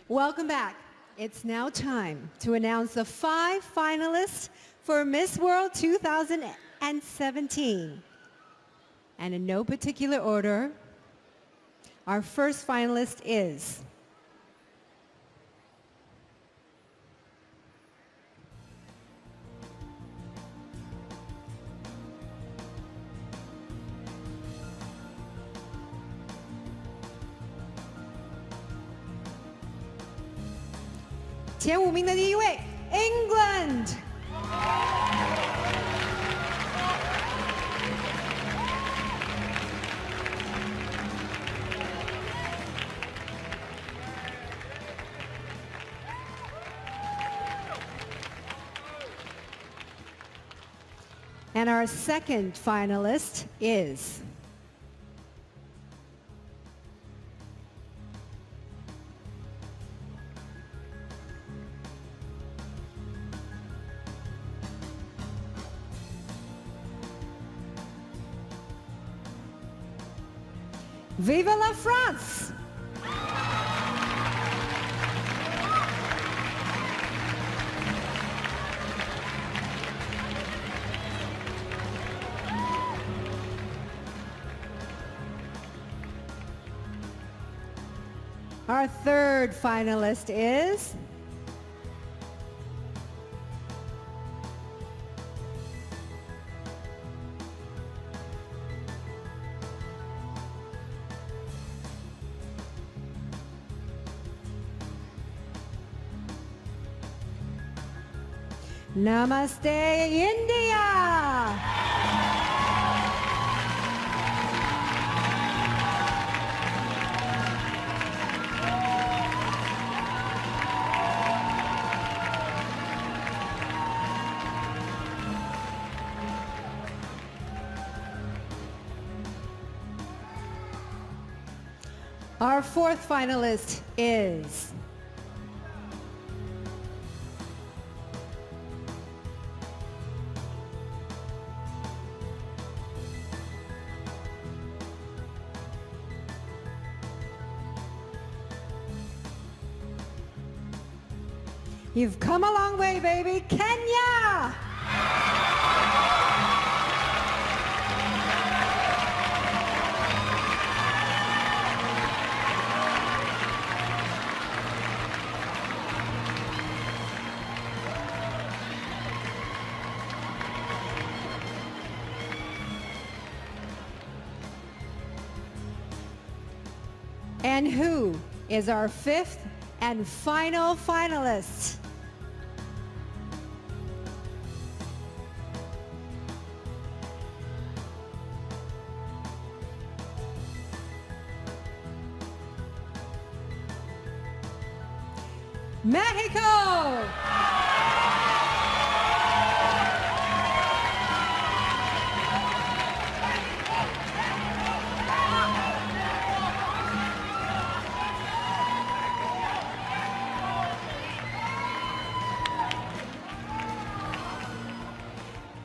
Welcome back. It's now time to announce the 5 finalists for Miss World 2017. And in no particular order, our first finalist is前5名的第一位 England。 And our second finalist is Vive la France! Our third finalist is Namaste, India! Our fourth finalist is You've come a long way, baby, Kenya! And who is our fifth and final finalist? Mexico!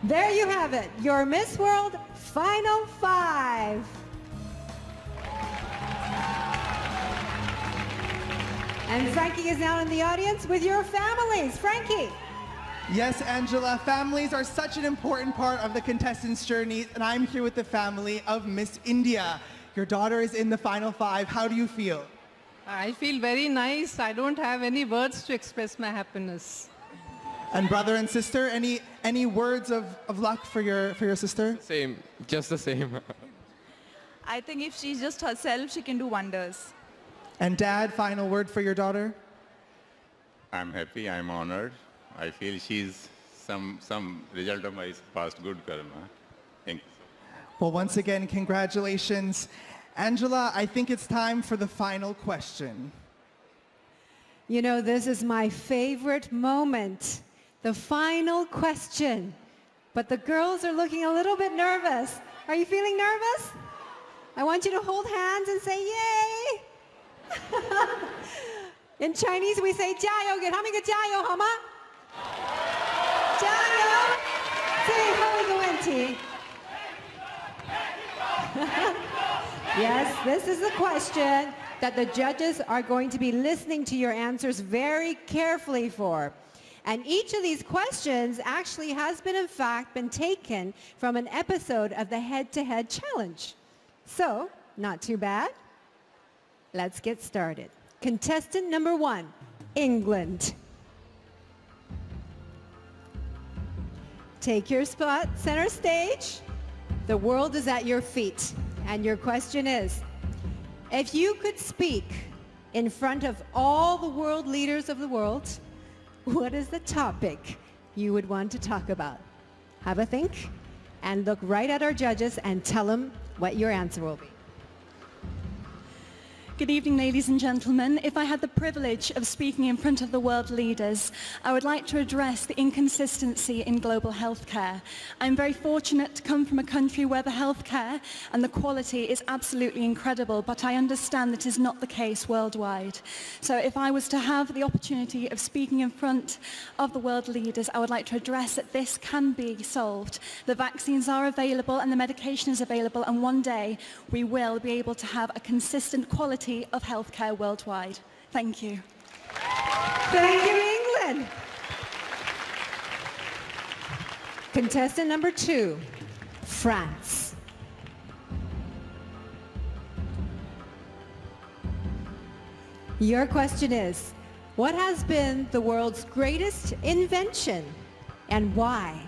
There you have it, your Miss World Final 5. And Frankie is now in the audience with your families. Frankie. Yes, Angela, families are such an important part of the contestants' journey, and I'm here with the family of Miss India. Your daughter is in the Final 5. How do you feel? I feel very nice. I don't have any words to express my happiness. And brother and sister, any words of luck for your sister? Same, just the same. I think if she's just herself, she can do wonders. And Dad, final word for your daughter? I'm happy, I'm honored. I feel she's some result of my past good karma. Thank you. Well, once again, congratulations. Angela, I think it's time for the final question. You know, this is my favorite moment, the final question. But the girls are looking a little bit nervous. Are you feeling nervous? I want you to hold hands and say, yay! In Chinese, we say, 加油, 给他们一个加油, 好吗? 加油! 最后一个问题. Yes, this is the question. that the judges are going to be listening to your answers very carefully for. And each of these questions actually has been, in fact, been taken from an episode of the Head-to-Head Challenge. So, not too bad. Let's get started. Contestant number 1, England. Take your spot, center stage. The world is at your feet. And your question is, if you could speak in front of all the world leaders of the world, what is the topic you would want to talk about? Have a think and look right at our judges and tell them what your answer will be. Good evening, ladies and gentlemen. If I had the privilege of speaking in front of the world leaders, I would like to address the inconsistency in global healthcare. I'm very fortunate to come from a country where the healthcare and the quality is absolutely incredible, but I understand that is not the case worldwide. So if I was to have the opportunity of speaking in front of the world leaders, I would like to address that this can be solved. The vaccines are available and the medication is available, and one day we will be able to have a consistent quality of healthcare worldwide. Thank you. Thank you, England. Contestant number 2, France. Your question is, what has been the world's greatest invention and why?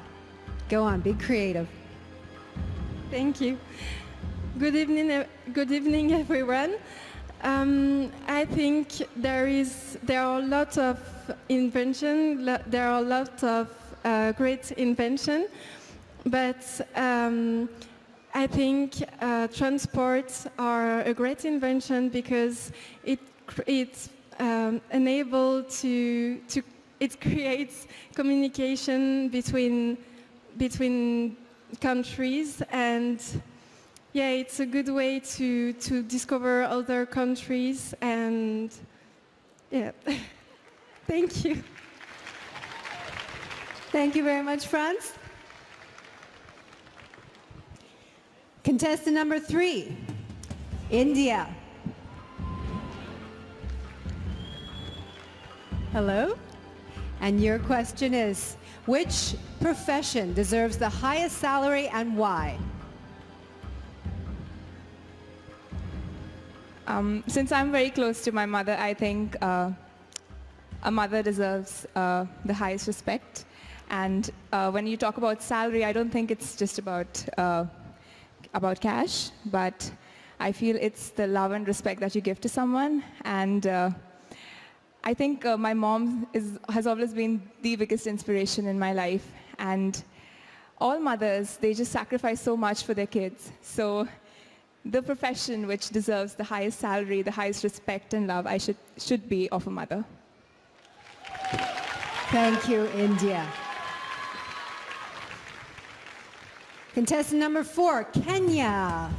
Go on, be creative. Thank you. Good evening, everyone. I think there are a lot of invention. There are a lot of great invention, but I think transports are a great invention because it creates communication between countries, and yeah, it's a good way to discover other countries, and yeah. Thank you. Thank you very much, France. Contestant number 3, India. Hello. And your question is, which profession deserves the highest salary and why? Since I'm very close to my mother, I think a mother deserves the highest respect. And when you talk about salary, I don't think it's just about cash, but I feel it's the love and respect that you give to someone. And I think my mom has always been the biggest inspiration in my life. And all mothers, they just sacrifice so much for their kids. So the profession which deserves the highest salary, the highest respect and love, should be of a mother. Thank you, India. Contestant number 4, Kenya.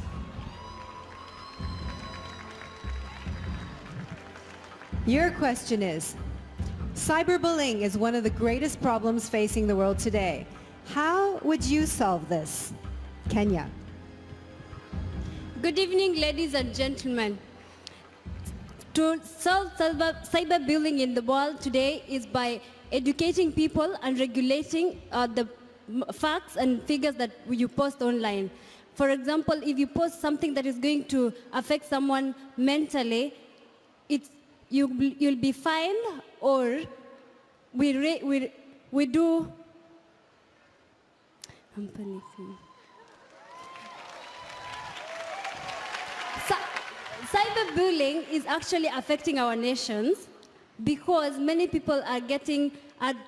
Your question is, cyberbullying is one of the greatest problems facing the world today. How would you solve this? Kenya. Good evening, ladies and gentlemen. To solve cyberbullying in the world today is by educating people and regulating the facts and figures that you post online. For example, if you post something that is going to affect someone mentally, you'll be fined, or we do. I'm panicking. Cyberbullying is actually affecting our nations because many people are getting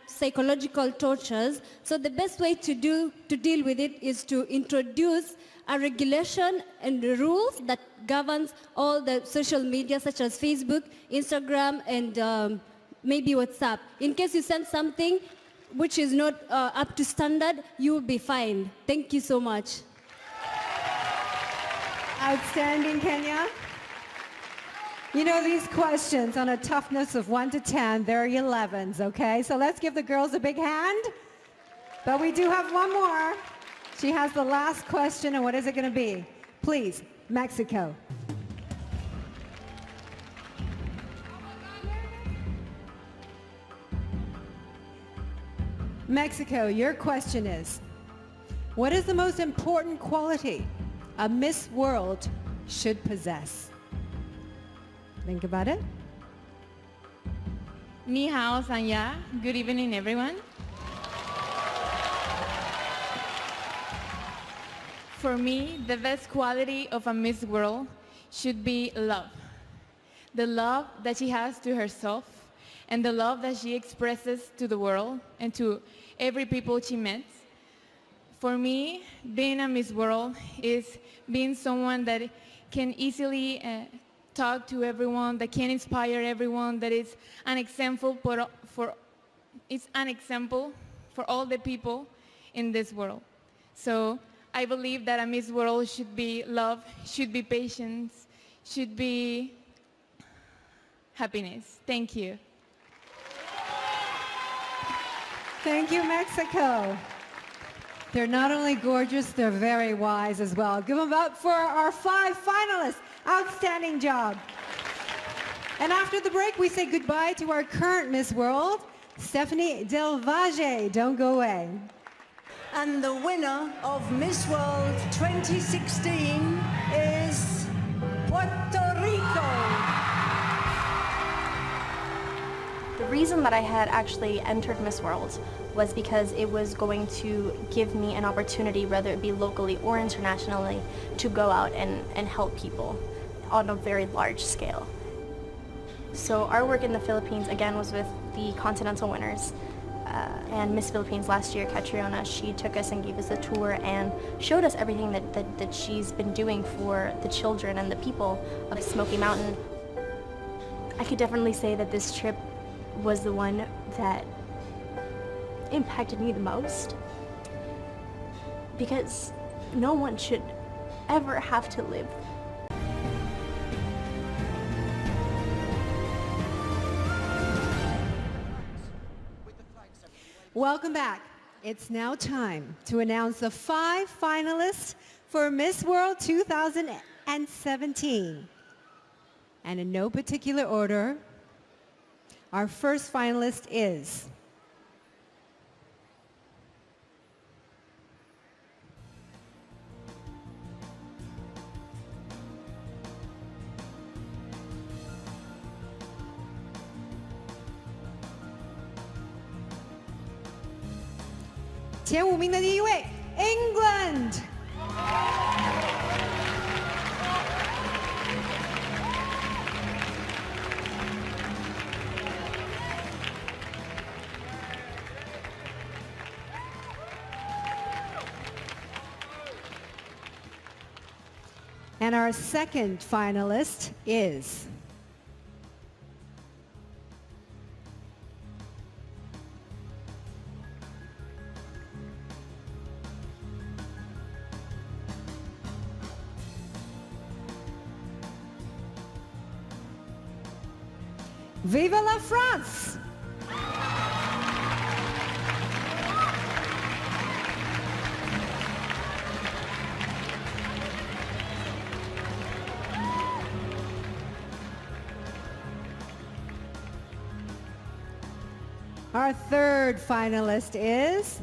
psychological tortures. So the best way to deal with it is to introduce a regulation and rules that governs all the social media such as Facebook, Instagram, and maybe WhatsApp. In case you send something which is not up to standard, you will be fined. Thank you so much. Outstanding, Kenya. You know, these questions on a toughness of 1 to 10, they're 11s, okay? So let's give the girls a big hand. But we do have one more. She has the last question, and what is it going to be? Please, Mexico. Mexico, your question is, what is the most important quality a Miss World should possess? Think about it. Ni hao, Sanya. Good evening, everyone. For me, the best quality of a Miss World should be love. The love that she has to herself and the love that she expresses to the world and to every people she meets. For me, being a Miss World is being someone that can easily talk to everyone, that can inspire everyone, that is an example for all the people in this world. So I believe that a Miss World should be love, should be patience, should be happiness. Thank you. Thank you, Mexico. They're not only gorgeous, they're very wise as well. Give them up for our 5 finalists. Outstanding job. And after the break, we say goodbye to our current Miss World, Stephanie Del Valle. Don't go away. And the winner of Miss World 2016 is Puerto Rico. The reason that I had actually entered Miss World was because it was going to give me an opportunity, whether it be locally or internationally, to go out and help people on a very large scale. So our work in the Philippines, again, was with the continental winners. And Miss Philippines last year, Catriona, she took us and gave us a tour and showed us everything that she's been doing for the children and the people of Smoky Mountain. I could definitely say that this trip was the one that impacted me the most, because no one should ever have to live. Welcome back. It's now time to announce the 5 finalists for Miss World 2017. And in no particular order, our first finalist is前5名的第一位 England。 And our second finalist is Viva la France! Our third finalist is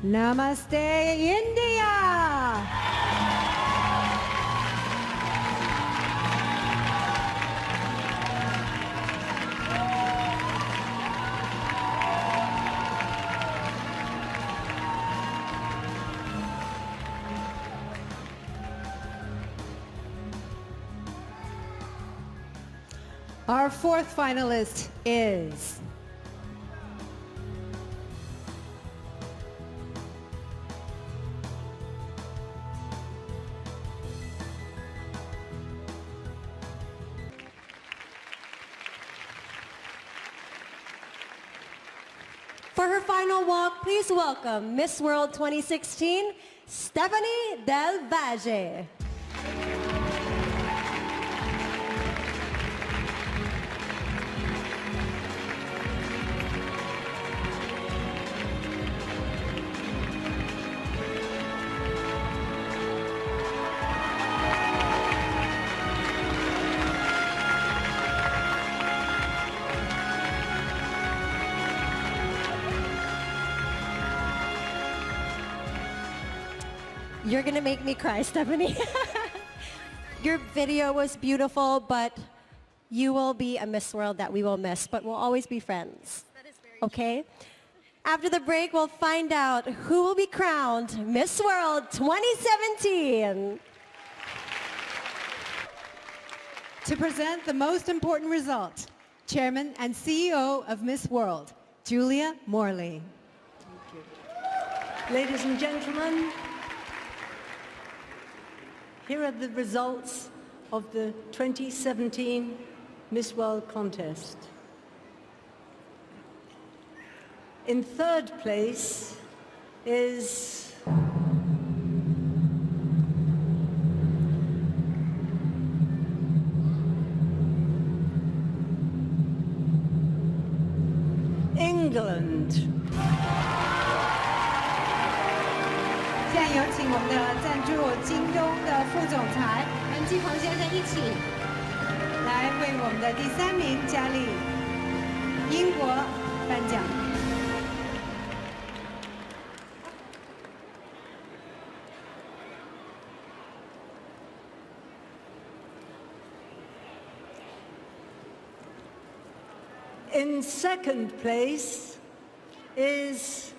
Namaste, India! Our fourth finalist is For her final walk, please welcome Miss World 2016, Stephanie Del Valle. You're going to make me cry, Stephanie. Your video was beautiful, but you will be a Miss World that we will miss, but we'll always be friends. Okay? After the break, we'll find out who will be crowned Miss World 2017. To present the most important result, Chairman and CEO of Miss World, Julia Morley. Ladies and gentlemen, here are the results of the 2017 Miss World contest. In third place is England. 现在有请我们的赞助金庸的副总裁任继鹏先生一起来为我们的第3名佳丽英国颁奖。In second place is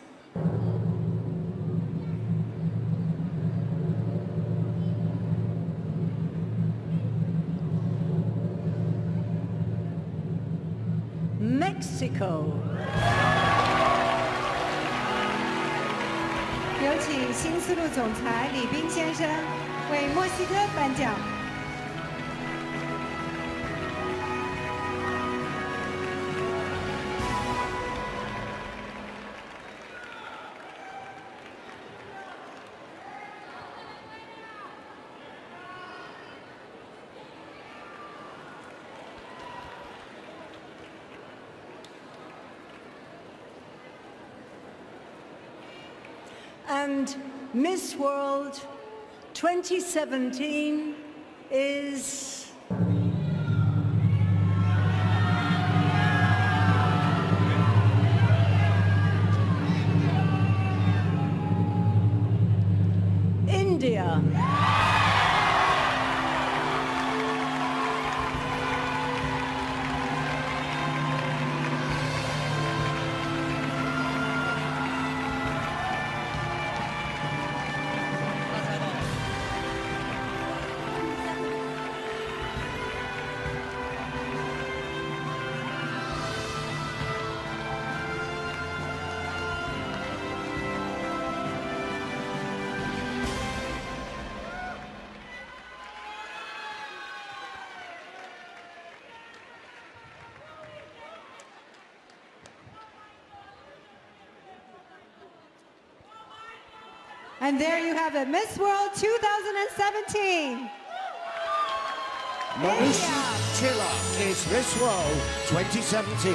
Mexico. 有请新丝路总裁李斌先生为墨西哥颁奖。And Miss World 2017 is India. And there you have it, Miss World 2017. Manushi Chhillar is Miss World 2017.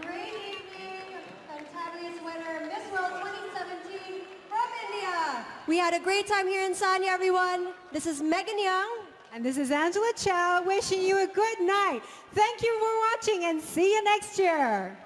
Great evening, fantabulous winner, Miss World 2017 from India. We had a great time here in Sanya, everyone. This is Megan Young. And this is Angela Chow wishing you a good night. Thank you for watching and see you next year.